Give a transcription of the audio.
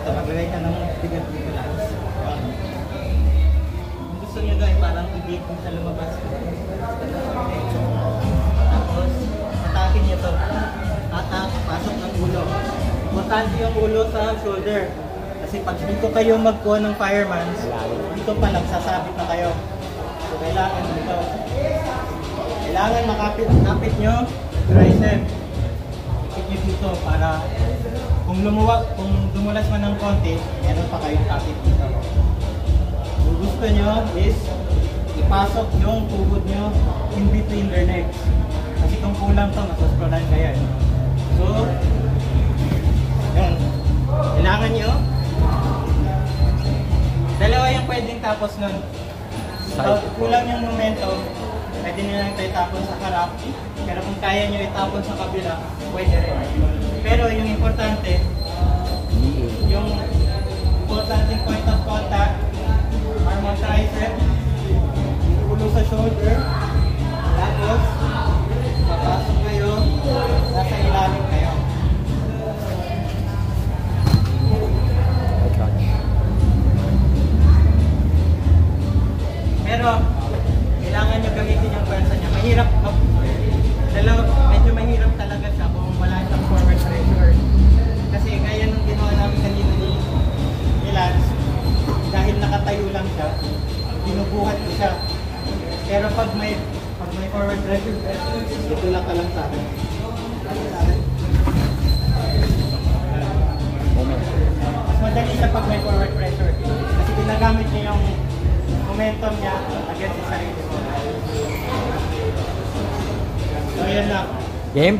dito, maglagay ka ng bigat dito lang. Kung gusto nyo gawin, parang i-bake mo sa lumabas. Tapos, atakin nyo to. Atak, pasok ng ulo. Importante yung ulo sa shoulder. Kasi pag dito kayo magkuha ng fireman, dito pa nagsasabit na kayo. So, kailangan dito. Kailangan makapit nyo tricep. Ikit nyo dito para kung dumulas man ng konti, meron pa kayong kapit dito. Kung gusto nyo is ipasok yung tuhod nyo in between their legs. Kasi kung kulang to, masasprolan kayo. So, yun. Kailangan nyo. Dalawa yung pwedeng tapos nun. So, kulang yung momento, pwede nyo lang ito itapon sa harap. Pero kung kaya nyo itapon sa kabila, pwede rin. Pero yung importante, yung importanteng point of contact, arm on tricep, ulo sa shoulder, tapos papasok kayo, nasa ilalim kayo. Pero, kailangan nyo gamitin yung pwersa niya. Mahirap, medyo mahirap talaga siya kung wala siyang forward pressure. Kasi gaya nung ginawa namin kanina ni Lance, dahil nakatayo lang siya, binubuhat ko siya. Pero pag may forward pressure, itulak ka lang sa akin. Mas madali siya pag may forward pressure. Kasi ginagamit niya yung momentum niya against sa sarili mo. So yan lang. Game?